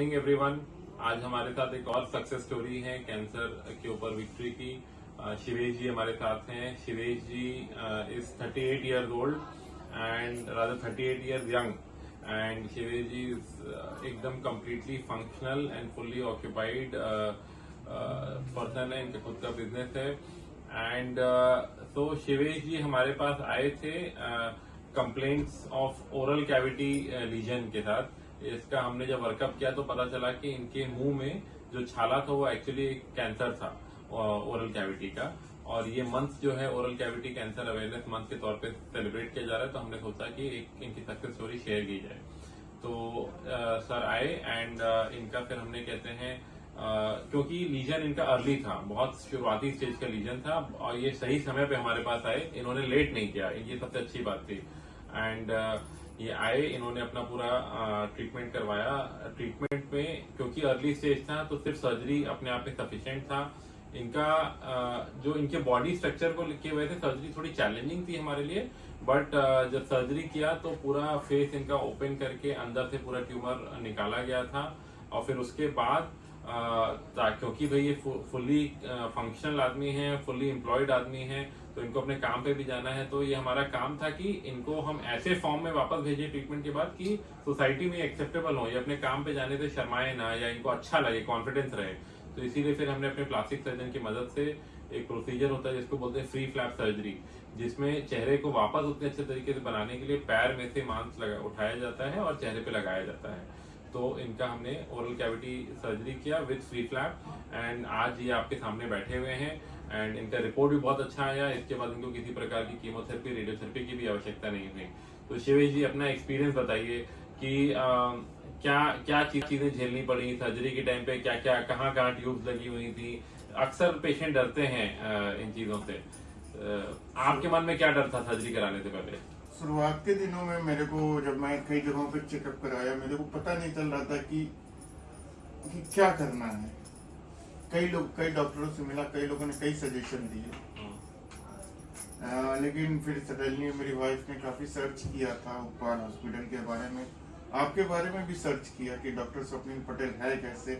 Everyone, आज हमारे साथ एक और सक्सेस स्टोरी है कैंसर के ऊपर विक्ट्री की। शिवेश जी हमारे साथ हैं। Shivesh ji is 38 years old and rather 38 years young, and Shivesh ji is एकदम completely functional and fully occupied person है। इनका खुद का बिजनेस है। एंड तो शिवेश जी हमारे पास आए थे complaints of oral cavity lesion के साथ। इसका हमने जब वर्कअप किया तो पता चला कि इनके मुंह में जो छाला था वो एक्चुअली एक कैंसर था ओरल कैविटी का। और ये मंथ जो है oral cavity cancer awareness month के तौर पे सेलिब्रेट किया जा रहा है, तो हमने सोचा कि एक इनकी सक्सेस स्टोरी शेयर की जाए। तो सर आए एंड इनका फिर हमने कहते हैं क्योंकि लीजन इनका अर्ली था, बहुत शुरुआती स्टेज का लीजन था और ये सही समय पे हमारे पास आए, इन्होंने लेट नहीं किया, ये सबसे अच्छी बात थी। एंड ये आए, इन्होंने अपना पूरा ट्रीटमेंट करवाया। ट्रीटमेंट में क्योंकि अर्ली स्टेज था तो सिर्फ सर्जरी अपने आप में सफिशिएंट था। इनका जो इनके बॉडी स्ट्रक्चर को की वजह से सर्जरी थोड़ी चैलेंजिंग थी हमारे लिए, बट जब सर्जरी किया तो पूरा फेस इनका ओपन करके अंदर से पूरा ट्यूमर निकाला गया था। और फिर उसके बाद क्योंकि भाई ये फुल्ली फंक्शनल आदमी है, फुल्ली एम्प्लॉयड आदमी है, तो इनको अपने काम पे भी जाना है। तो ये हमारा काम था कि इनको हम ऐसे फॉर्म में वापस भेजें ट्रीटमेंट के बाद कि सोसाइटी में एक्सेप्टेबल हो, ये अपने काम पे जाने से शर्माए ना या इनको अच्छा लगे, कॉन्फिडेंस रहे। तो इसीलिए फिर हमने अपने प्लास्टिक सर्जन की मदद से एक प्रोसीजर होता है जिसको बोलते हैं फ्री फ्लैप सर्जरी, जिसमें चेहरे को वापस उतने अच्छे तरीके से बनाने के लिए पैर में से मांस उठाया जाता है और चेहरे पे लगाया जाता है। तो इनका हमने ओरल कैविटी सर्जरी किया विद फ्री फ्लैप एंड आज ये आपके सामने बैठे हुए हैं। एंड इनका रिपोर्ट भी बहुत अच्छा आया। इसके बाद इनको किसी प्रकार की कीमोथेरेपी, रेडियोथेरेपी की भी आवश्यकता नहीं हुई। तो शिवेश जी अपना एक्सपीरियंस बताइए कि क्या क्या चीजें झेलनी पड़ी सर्जरी के टाइम पे, क्या क्या कहाँ कहाँ ट्यूब्स लगी हुई थी। अक्सर पेशेंट डरते हैं इन चीजों से। आपके मन में क्या डर था सर्जरी कराने से पहले? शुरुआत के दिनों में मेरे को, जब मैं कई जगहों पे चेकअप कराया, मेरे को पता नहीं चल रहा था कि क्या करना है। कई डॉक्टरों से मिला, कई लोगों ने कई सजेशन दिए, लेकिन फिर सडनली मेरी वाइफ ने काफी सर्च किया था उपकार हॉस्पिटल के बारे में, आपके बारे में भी सर्च किया कि डॉक्टर स्वप्निल पटेल है कैसे।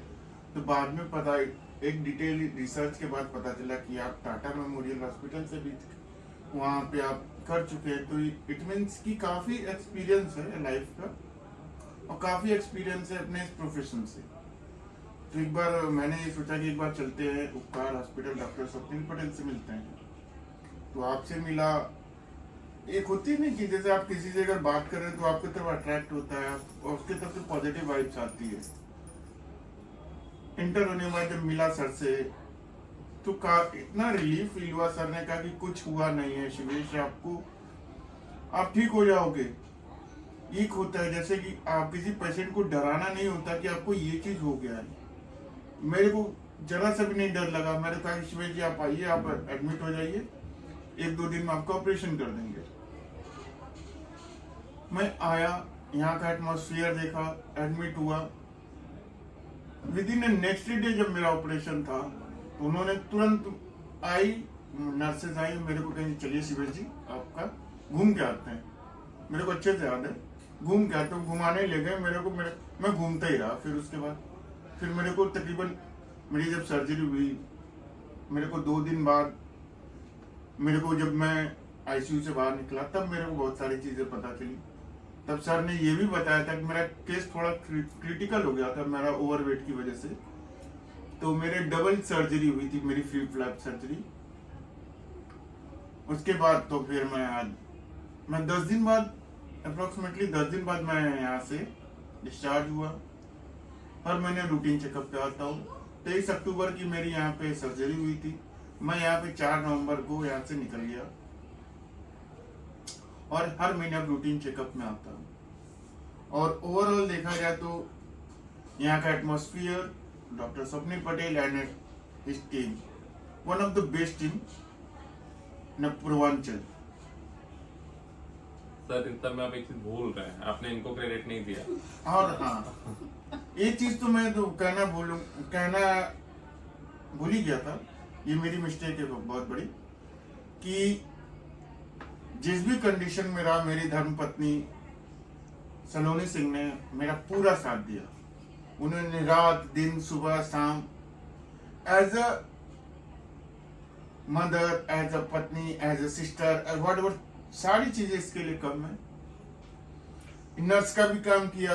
तो बाद में पता, एक डिटेल रिसर्च के बाद पता चला कि आप टाटा मेमोरियल हॉस्पिटल से भी वहाँ पे आप कर चुके हैं। तो इट मीन्स कि काफी एक्सपीरियंस है लाइफ का और काफी एक्सपीरियंस है अपने इस प्रोफेशन से। तो एक बार मैंने ये सोचा कि एक बार चलते हैं उपकार हॉस्पिटल, डॉक्टर स्वप्निल पटेल से मिलते हैं। तो आपसे मिला, एक होती है ना कि जैसे आप किसी से अगर बात कर रहे हैं तो आपकी तरफ अट्रैक्ट होता है और उसके तरफ से पॉजिटिव वाइब्स आती है। इंटर होने के बाद जब मिला सर से तो इतना रिलीफ फील हुआ। सर ने कहा कि कुछ हुआ नहीं है शिवेश, आप ठीक हो जाओगे। एक होता है जैसे कि आप किसी पेशेंट को डराना नहीं होता कि आपको ये चीज हो गया है। मेरे को जरा सा भी नहीं डर लगा। मैंने कहा कि शिवेश जी आप आइए, आप एडमिट हो जाइए, 1-2 दिन में आपका ऑपरेशन कर देंगे। मैं आया, यहाँ का एटमॉस्फेयर देखा, एडमिट हुआ। विद इन नेक्स्ट डे जब मेरा ऑपरेशन था तो उन्होंने तुरंत नर्सेज आई, मेरे को कहीं चलिए शिवेश जी आपका घूम के आते हैं। मेरे को अच्छे से याद है, घूम के आते, घुमाने ले गए मेरे को। मैं घूमता ही रहा। फिर उसके बाद फिर मेरे को तकरीबन, मेरी जब सर्जरी हुई, मेरे को 2 दिन बाद, मेरे को जब मैं आईसीयू से बाहर निकला तब मेरे को बहुत सारी चीजें पता चली। तब सर ने ये भी बताया था कि मेरा केस थोड़ा क्रिटिकल हो गया था मेरा ओवरवेट की वजह से। तो मेरे डबल सर्जरी हुई थी, मेरी फ्री फ्लैप सर्जरी। उसके बाद तो फिर मैं 10 दिन बाद, अप्रोक्सीमेटली 10 दिन बाद मैं यहाँ से डिस्चार्ज हुआ। हर महीने रूटीन चेकअप पे आता हूँ। 23 अक्टूबर की मेरी यहाँ पे सर्जरी हुई थी। मैं यहाँ पे 4 नवंबर को यहाँ से निकल गया और हर महीने अब रूटीन चेकअप में आता हूँ। और ओवरऑल देखा जाए तो यहाँ का atmosphere, doctor Swapnil Patel and his team, one of the best team in Purvanchal. Sir इन सब में आप एक चीज भूल रहे हैं, आपने इनको क्रेडिट नहीं दिया। और हाँ, एक चीज तो मैं तो कहना भूल ही गया था, ये मेरी मिस्टेक है बहुत बड़ी, कि जिस भी कंडीशन में रहा मेरी धर्मपत्नी सलोनी सिंह ने मेरा पूरा साथ दिया। उन्होंने रात दिन सुबह शाम as a mother, as a पत्नी, as a sister, whatever, सारी चीजें इसके लिए कम है। नर्स का भी काम किया,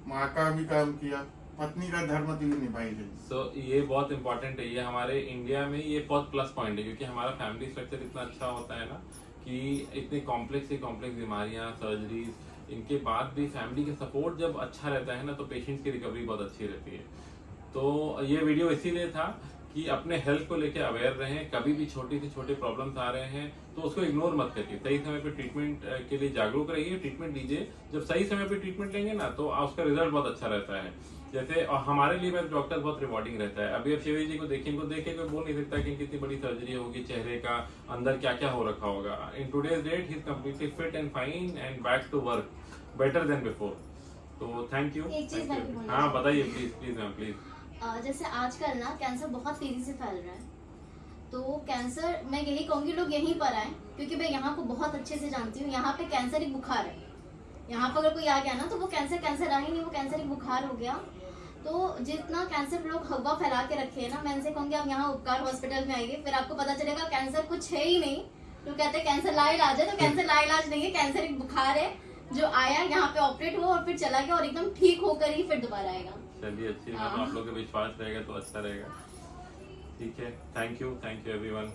माँ का भी काम किया, पत्नी का धर्म तो निभाई रही। सो ये बहुत इंपॉर्टेंट है, ये हमारे इंडिया में ये बहुत प्लस पॉइंट है, क्योंकि हमारा फैमिली स्ट्रक्चर इतना अच्छा होता है ना कि इतनी कॉम्प्लेक्स बीमारियां, सर्जरीज, इनके बाद भी फैमिली का सपोर्ट जब अच्छा रहता है ना तो पेशेंट्स की रिकवरी बहुत अच्छी रहती है। तो ये वीडियो इसीलिए था कि अपने हेल्थ को लेके अवेयर रहें, कभी भी छोटी से छोटे प्रॉब्लम्स आ रहे हैं तो उसको इग्नोर मत करिए, सही समय पे ट्रीटमेंट के लिए जागरूक रहिए, ट्रीटमेंट लीजिए। जब सही समय पे ट्रीटमेंट लेंगे ना तो उसका रिजल्ट बहुत अच्छा रहता है। जैसे और हमारे लिए डॉक्टर बहुत रिवॉर्डिंग रहता है। अभी आप शिवेश जी को देखिए, इनको देख के कोई बोल नहीं सकता कि कितनी बड़ी सर्जरी होगी, चेहरे का अंदर क्या क्या हो रखा होगा। In today's date he is completely fit and fine and back to work better than before. तो थैंक यू। एक चीज मैं भी बोलना हाँ चाहती बताइए प्लीज प्लीज मैम प्लीज। जैसे आजकल ना कैंसर बहुत तेजी से फैल रहा है, तो कैंसर मैं यही कहूंगी लोग यहीं पर आए, क्योंकि मैं यहाँ को बहुत अच्छे से जानती हूँ। यहाँ पे कैंसर एक बुखार है, यहाँ पर अगर कोई आ गया ना तो वो कैंसर आ ही नहीं, वो कैंसर एक बुखार हो गया। तो जितना कैंसर लोग हवा फैला के रखे हैं ना, मैं इनसे कहूंगी आप यहाँ उपकार हॉस्पिटल में आइए, फिर आपको पता चलेगा कैंसर कुछ है ही नहीं। तो कहते हैं कैंसर लाइलाज है, तो कैंसर लाइलाज नहीं है, कैंसर एक बुखार है जो आया, यहाँ पे ऑपरेट हुआ और फिर चला गया और एकदम ठीक होकर ही फिर दोबारा आएगा। चलिए अच्छी बात, आप लोग का विश्वास रहेगा तो अच्छा रहेगा। ठीक है, थैंक यू एवरीवन।